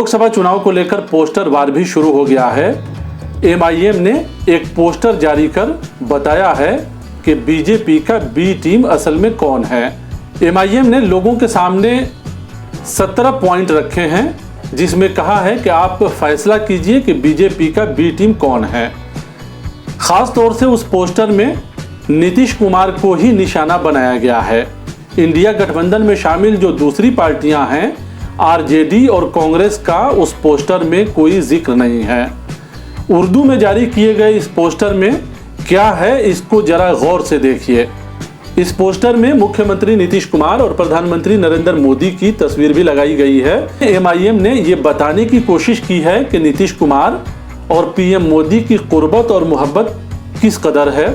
लोकसभा चुनाव को लेकर पोस्टर वार भी शुरू हो गया है। एमआईएम ने एक पोस्टर जारी कर बताया है कि बीजेपी का बी टीम असल में कौन है। एमआईएम ने लोगों के सामने 17 पॉइंट रखे हैं जिसमें कहा है कि आप फैसला कीजिए कि बीजेपी का बी टीम कौन है। खास तौर से उस पोस्टर में नीतीश कुमार को ही निशाना बनाया गया है। इंडिया गठबंधन में शामिल जो दूसरी पार्टियां हैं आरजेडी और कांग्रेस का उस पोस्टर में कोई जिक्र नहीं है। उर्दू में जारी किए गए इस पोस्टर में क्या है इसको जरा गौर से देखिए। इस पोस्टर में मुख्यमंत्री नीतीश कुमार और प्रधानमंत्री नरेंद्र मोदी की तस्वीर भी लगाई गई है। एमआईएम ने ये बताने की कोशिश की है कि नीतीश कुमार और पीएम मोदी की कुर्बत और मोहब्बत किस कदर है।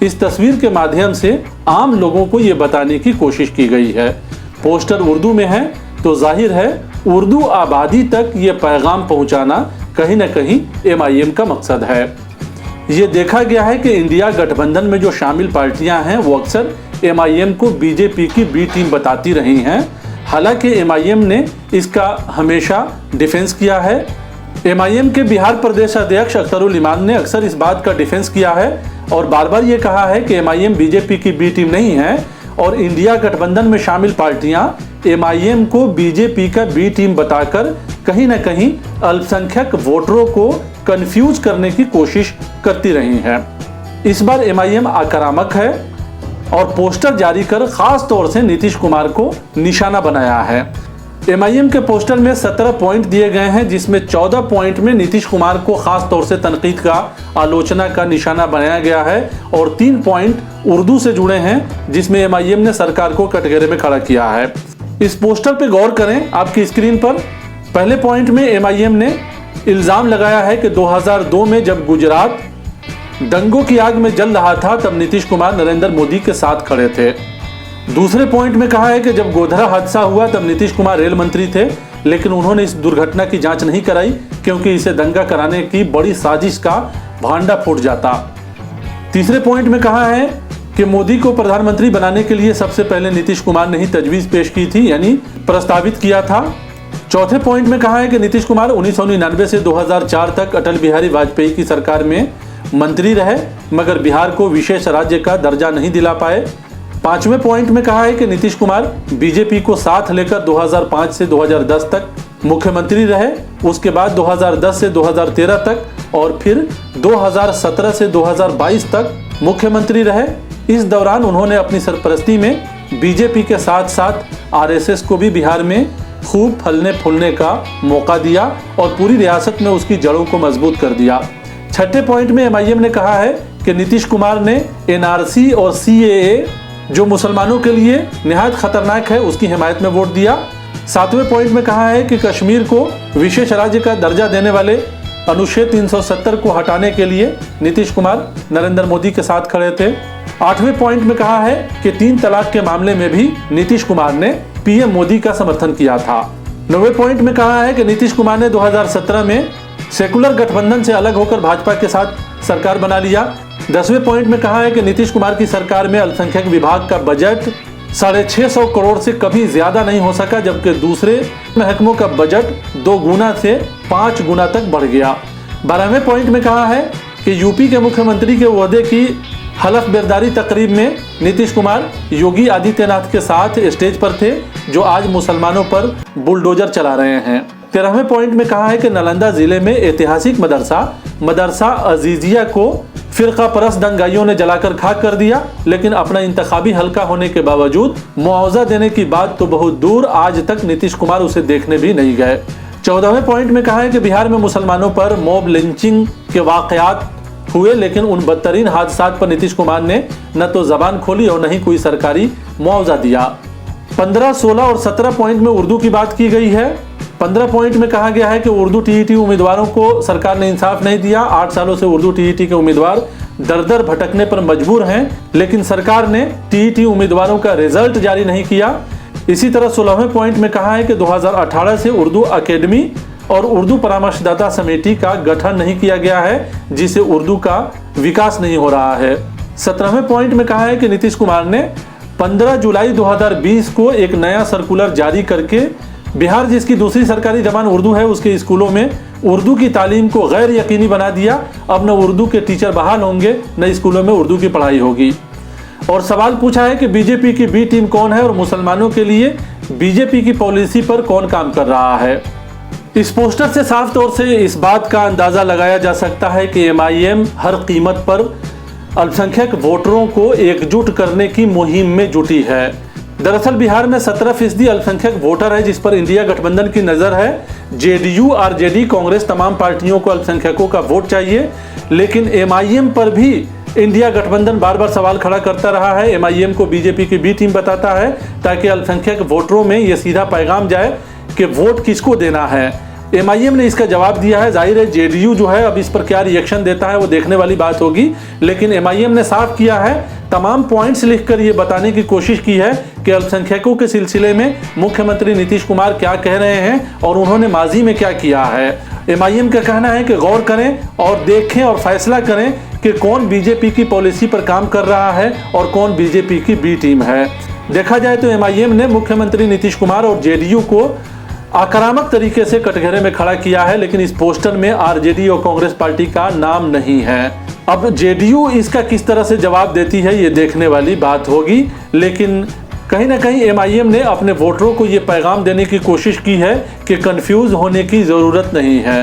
इस तस्वीर के माध्यम से आम लोगों को ये बताने की कोशिश की गई है। पोस्टर उर्दू में है तो जाहिर है उर्दू आबादी तक ये पैगाम पहुंचाना कहीं न कहीं एमआईएम का मकसद है। ये देखा गया है कि इंडिया गठबंधन में जो शामिल पार्टियां हैं वो अक्सर एमआईएम को बीजेपी की बी टीम बताती रही हैं। हालांकि एमआईएम ने इसका हमेशा डिफेंस किया है। एमआईएम के बिहार प्रदेश अध्यक्ष अख्तरुल इमान ने अक्सर इस बात का डिफेंस किया है और बार बार ये कहा है कि एमआईएम बीजेपी की बी टीम नहीं है और इंडिया गठबंधन में शामिल पार्टियां एमआईएम को बीजेपी का बी टीम बताकर कहीं न कहीं अल्पसंख्यक वोटरों को कंफ्यूज करने की कोशिश करती रही हैं। इस बार एमआईएम आक्रामक है और पोस्टर जारी कर खास तौर से नीतीश कुमार को निशाना बनाया है। एमआईएम के पोस्टर में 17 पॉइंट दिए गए हैं जिसमें 14 पॉइंट में नीतीश कुमार को खास तौर से तनकीद का, आलोचना का निशाना बनाया गया है और 3 पॉइंट उर्दू से जुड़े हैं जिसमें एमआईएम ने सरकार को कटघरे में खड़ा किया है। इस पोस्टर पे गौर करें आपकी स्क्रीन पर। पहले पॉइंट में एमआईएम ने इल्जाम लगाया है कि 2002 में जब गुजरात दंगों की आग में जल रहा था तब नीतीश कुमार नरेंद्र मोदी के साथ खड़े थे। दूसरे पॉइंट में कहा है कि जब गोधरा हादसा हुआ तब नीतीश कुमार रेल मंत्री थे लेकिन उन्होंने इस दुर्घटना की जांच नहीं कराई क्योंकि इसे दंगा कराने की बड़ी साजिश का भांडा फूट जाता। तीसरे पॉइंट में कहा है कि मोदी को प्रधानमंत्री बनाने के लिए सबसे पहले नीतीश कुमार ने ही तजवीज पेश की थी यानी प्रस्तावित किया था। चौथे पॉइंट में कहा है कि नीतीश कुमार 1999 से 2004 तक अटल बिहारी वाजपेयी की सरकार में मंत्री रहे मगर बिहार को विशेष राज्य का दर्जा नहीं दिला पाए। पांचवें पॉइंट में कहा है कि नीतीश कुमार बीजेपी को साथ लेकर 2005 से 2010 तक मुख्यमंत्री रहे, उसके बाद 2010 से 2013 तक और फिर 2017 से 2022 तक मुख्यमंत्री रहे। इस दौरान उन्होंने अपनी सरपरस्ती में बीजेपी के साथ साथ आरएसएस को भी बिहार में खूब फलने फूलने का मौका दिया और पूरी रियासत में उसकी जड़ों को मजबूत कर दिया। छठे पॉइंट में एमआईएम ने कहा है कि नीतीश कुमार ने एनआरसी और सीएए जो मुसलमानों के लिए निहायत खतरनाक है उसकी हिमायत में वोट दिया। सातवें पॉइंट में कहा है कि कश्मीर को विशेष राज्य का दर्जा देने वाले अनुच्छेद 370 को हटाने के लिए नीतीश कुमार नरेंद्र मोदी के साथ खड़े थे। आठवें पॉइंट में कहा है कि 3 तलाक के मामले में भी नीतीश कुमार ने पीएम मोदी का समर्थन किया था। 9वें पॉइंट में कहा है कि नीतीश कुमार ने 2017 में सेकुलर गठबंधन से अलग होकर भाजपा के साथ सरकार बना लिया। 10वें पॉइंट में कहा है कि नीतीश कुमार की सरकार में अल्पसंख्यक विभाग का बजट 650 करोड़ से कभी ज्यादा नहीं हो सका जबकि दूसरे महकमों का बजट 2 गुना से 5 गुना तक बढ़ गया। 12वें पॉइंट में कहा है कि यूपी के मुख्यमंत्री के ओहदे की हलफ बर्दारी तकरीब में नीतीश कुमार योगी आदित्यनाथ के साथ स्टेज पर थे जो आज मुसलमानों पर बुलडोजर चला रहे हैं। 13वें पॉइंट में कहा है कि नालंदा जिले में ऐतिहासिक मदरसा अजीजिया को फिरका परस्त दंगाइयों ने जलाकर खाक कर दिया लेकिन अपना इंतखाबी हल्का होने के बावजूद मुआवजा देने की बात तो बहुत दूर, आज तक नीतीश कुमार उसे देखने भी नहीं गए। 14वें पॉइंट में कहा है कि बिहार में मुसलमानों पर मॉब लिंचिंग के वाकयात हुए लेकिन उन बदतरीन हादसात पर नीतीश कुमार ने न तो जबान खोली और न ही कोई सरकारी मुआवजा दिया। 15, 16 और 17 पॉइंट में उर्दू की बात की गई है। 15 पॉइंट में कहा गया है कि उर्दू टीईटी उम्मीदवारों को सरकार ने इंसाफ नहीं दिया। 8 सालों से उर्दू टीईटी के उम्मीदवार दर दर भटकने पर मजबूर हैं लेकिन सरकार ने टीईटी उम्मीदवारों का रिजल्ट जारी नहीं किया। इसी तरह 16वें पॉइंट में कहा है कि 2018 से उर्दू अकेडमी और उर्दू परामर्शदाता समिति का गठन नहीं किया गया है जिससे उर्दू का विकास नहीं हो रहा है। 17वें पॉइंट में कहा है कि नीतीश कुमार ने 15 जुलाई 2020 को एक नया सर्कुलर जारी करके बिहार जिसकी दूसरी सरकारी जबान उर्दू है, उसके स्कूलों में उर्दू की तालीम को गैर यकीनी बना दिया। अब न उर्दू के टीचर बहाल होंगे, न स्कूलों में उर्दू की पढ़ाई होगी। और सवाल पूछा है कि बीजेपी की बी टीम कौन है और मुसलमानों के लिए बीजेपी की पॉलिसी पर कौन काम कर रहा है। इस पोस्टर से साफ तौर से इस बात का अंदाज़ा लगाया जा सकता है कि एमआईएम हर कीमत पर अल्पसंख्यक वोटरों को एकजुट करने की मुहिम में जुटी है। दरअसल बिहार में 17% अल्पसंख्यक वोटर है, जिस पर इंडिया गठबंधन की नज़र है। जेडीयू, आरजेडी, कांग्रेस तमाम पार्टियों को अल्पसंख्यकों का वोट चाहिए, लेकिन एमआईएम पर भी इंडिया गठबंधन बार बार सवाल खड़ा करता रहा है। एमआईएम को बीजेपी की बी टीम बताता है ताकि अल्पसंख्यक वोटरों में ये सीधा पैगाम जाए कि वोट किसको देना है। एमआईएम ने इसका जवाब दिया है। जाहिर है जेडीयू जो है अब इस पर क्या रिएक्शन देता है वो देखने वाली बात होगी, लेकिन एमआईएम ने साफ किया है, तमाम पॉइंट्स लिखकर ये बताने की कोशिश की है कि अल्पसंख्यकों के सिलसिले में मुख्यमंत्री नीतीश कुमार क्या कह रहे हैं और उन्होंने माजी में क्या किया है। एमआईएम का कहना है कि गौर करें और देखें और फैसला करें कि कौन बीजेपी की पॉलिसी पर काम कर रहा है और कौन बीजेपी की बी टीम है। देखा जाए तो एमआईएम ने मुख्यमंत्री नीतीश कुमार और जेडीयू को आक्रामक तरीके से कटघरे में खड़ा किया है, लेकिन इस पोस्टर में आरजेडी और कांग्रेस पार्टी का नाम नहीं है। अब जेडीयू इसका किस तरह से जवाब देती है ये देखने वाली बात होगी, लेकिन कहीं ना कहीं एमआईएम ने अपने वोटरों को ये पैगाम देने की कोशिश की है कि कंफ्यूज होने की ज़रूरत नहीं है।